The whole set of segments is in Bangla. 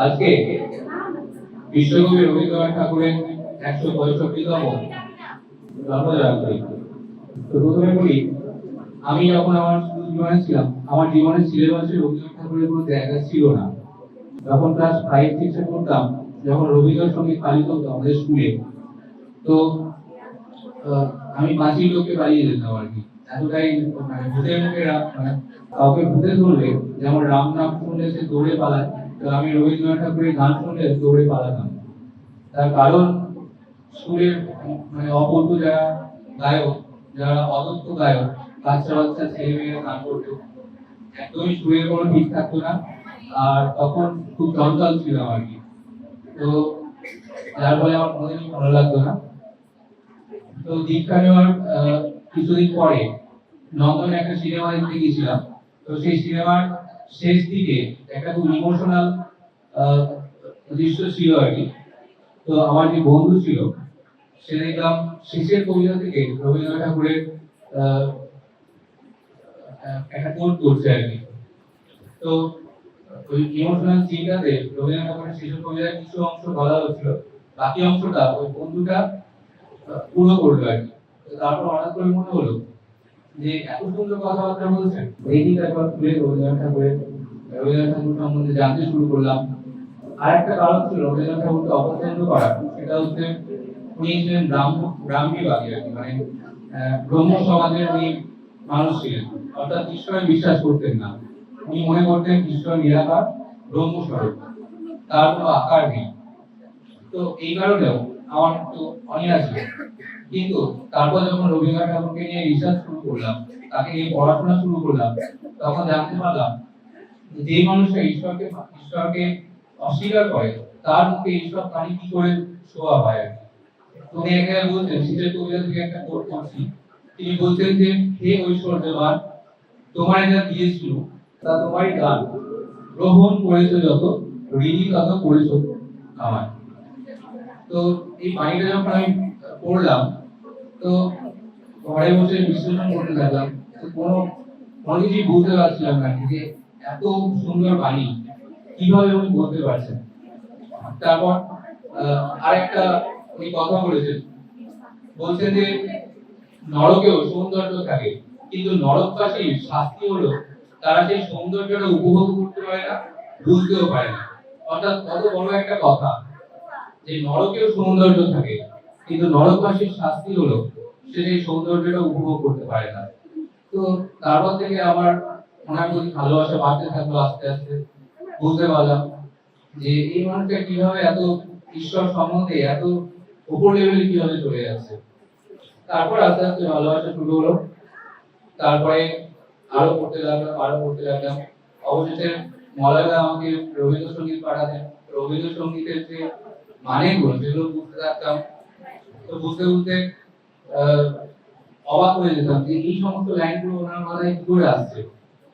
আজকে বিশ্বকবি রবীন্দ্রনাথ ঠাকুরের ১৬৫তম জন্মজয়ন্তী। তো প্রথমে বলি, আমি যখন আমার স্কুল জীবনে ছিলাম, আমার জীবনের সিলেবাসে রবীন্দ্রনাথ ঠাকুরের কোনো জায়গা ছিল না। যখন ক্লাস 5-6 পড়তাম, যখন রবীন্দ্রসঙ্গীত পালিত হতো আমাদের স্কুলে, তো আমি পাঁচই লোককে পালিয়ে যেতাম আর কি। এতটাই মানে ভূতের মুখে মানে কাউকে ভূতে ধরলে যেমন রাম নাম শুনলে সে দৌড়ে পালায়, তো আমি রবীন্দ্রনাথ ঠাকুরের গান শুনলে দৌড়ে পালাতাম। তার কারণ স্কুলের মানে অপূর্ব যারা গায়ক, যারা অদক্ষ গায়ক, বাচ্চা বাচ্চা ছেলে মেয়েরা গান করতো, একদমই সুরের কোনো ঠিক থাকতো না। আর তখন খুব চঞ্চল ছিলাম আর কি। তো যার ফলে আমার কোনোদিনই ভালো লাগতো না। তো দীক্ষা নেওয়ার কিছুদিন পরে নন্দনে একটা সিনেমা দেখতে গিয়েছিলাম। তো সেই সিনেমার শেষ দিকে একটা খুব ইমোশনাল দৃশ্য ছিল আর কি। তো আমার যে বন্ধু ছিল, সে দেখলাম শেষের কবিতা থেকে রবীন্দ্রনাথ ঠাকুরের একটা কোট করছে আর কি। তো ওই ইমোশনাল সিনটাতে রবীন্দ্রনাথ ঠাকুরের শেষের কবিতার কিছু অংশ বলা হচ্ছিল, বাকি অংশটা ওই বন্ধুটা পুরো করলো আর কি। তারপর হঠাৎ করে মনে হলো যে এত সুন্দর কথাবার্তা বলছেন, দেখি তারপর খুলে রবীন্দ্রনাথ ঠাকুর সম্বন্ধে জানতে শুরু করলাম। আর একটা কারণ ছিল রবীন্দ্রনাথ ঠাকুরকে অপছন্দ করা, সেটা হচ্ছে উনি ছিলেন ব্রাহ্মীবাদী আর কি, মানে ব্রহ্ম সমাজের উনি মানুষ ছিলেন, অর্থাৎ ঈশ্বরে বিশ্বাস করতেন না। উনি মনে করতেন ঈশ্বর নিরাকার, ব্রহ্মস্বরূপ, তার কোনো আকার নেই। তো এই কারণেও আমার একটু অনীহা ছিল। কিন্তু তারপর যখন রবীন্দ্রনাথ ঠাকুরকে নিয়ে রিসার্চ শুরু করলাম, তাকে নিয়ে পড়াশোনা শুরু করলাম, তখন জানতে পারলাম যে মানুষটা ঈশ্বরকে অস্বীকার করে, তার মুখে ঈশ্বর বাণী কি করে শোভা পায়। উনি একটা বলছেন, শীতের কবিতা থেকে একটা কোট করছি, তিনি বলছেন যে হে ঐশ্বর্যবান, তোমার যা দিয়েছিল তা তোমারই দান, গ্রহণ করেছো যত, ঋণী তত করেছো আমায়। তো এই বাণীটা যখন আমি পড়লাম, তো ঘরে বসে বিশ্লেষণ করতে লাগলাম, কোনো কিছুই বুঝতে পারছিলাম না যে এত সুন্দর বাণী কিভাবে উনি বলতে পারছেন। তারপর আরেকটা উনি কথা বলেছেন, বলছেন যে নরকেও সৌন্দর্য থাকে, কিন্তু নরকবাসীর শাস্তি হলো তারা সেই সৌন্দর্যটা উপভোগ করতে পারে না, বুঝতেও পারে না। অর্থাৎ কত বড় একটা কথা যে নরকেও সৌন্দর্য থাকে, কিন্তু নরকবাসীর শাস্তি হলো সে সেই সৌন্দর্যটা উপভোগ করতে পারে না। তো তারপর থেকে আমার ওনার প্রতি ভালোবাসা বাড়তে থাকলো। আস্তে আস্তে বুঝতে পারলাম যে এই মানুষটা কিভাবে এত ঈশ্বর সম্বন্ধে এত উপর লেভেলে কিভাবে চলে যাচ্ছে। তারপর আস্তে আস্তে ভালোবাসা শুরু হলো। তারপরে আরো পড়তে লাগলাম। অবশেষে মলয়দা আমাকে রবীন্দ্রসঙ্গীত পাঠাতেন। রবীন্দ্রসঙ্গীতের যে মানেগুলো সেগুলো বুঝতে থাকতাম। তো বুঝতে বুঝতে অবাক হয়ে যেতাম যে এই সমস্ত লাইনগুলো ওনার মাথায় কি করে আসছে।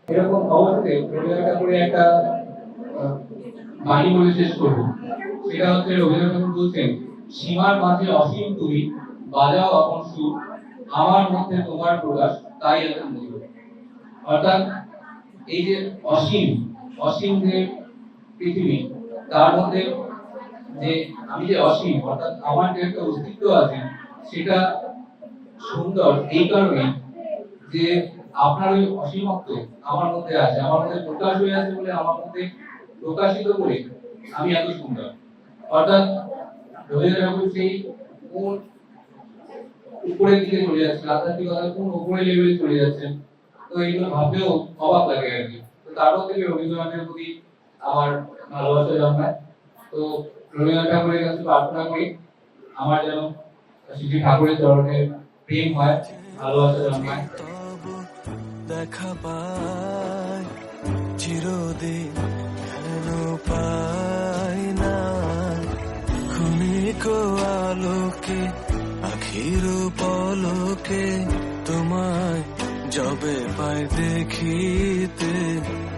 এরকম অবস্থাতে রবীন্দ্রনাথ ঠাকুরের একটা বাণী বলে শেষ করবো। সেটা হচ্ছে রবীন্দ্রনাথ ঠাকুর বলছেন, সীমার মাঝে অসীম তুমি, বাজাও আপন সুর, আমার মধ্যে তোমার প্রকাশ, তাই এত মধুর। অর্থাৎ এই যে অসীম যে পৃথিবী, তার মধ্যে যে আমি যে অসীম, অর্থাৎ আমার যে একটা অস্তিত্ব আছে, সেটা সুন্দর এই কারণে যে আপনার ওই অসীমত্ব আমার মধ্যে আছে, আমার মধ্যে প্রকাশ হয়ে আছে বলে, আমার মধ্যে প্রকাশিত করে আমি এত সুন্দর। অর্থাৎ রবীন্দ্রনাথ ঠাকুর সেই কোন উপরের দিকে চলে যাচ্ছে, আধ্যাত্মিকতা কোন উপরের লেভেলে চলে যাচ্ছেন। তো এইগুলো ভাবলেও অবাক লাগে আর কি। তো তারপর থেকে রবীন্দ্রনাথের প্রতি আমার ভালোবাসা জন্মায়। তো রবীন্দ্রনাথ ঠাকুরের কাছে প্রার্থনা করি আমার যেন শ্রী ঠাকুরের চরণে প্রেম হয়, ভালোবাসা জন্মায়। দেখা পায় চিরদিন কেন পাই না, ক্ষণিক আলোকে আখির পলকে তোমায় যবে পাই দেখিতে।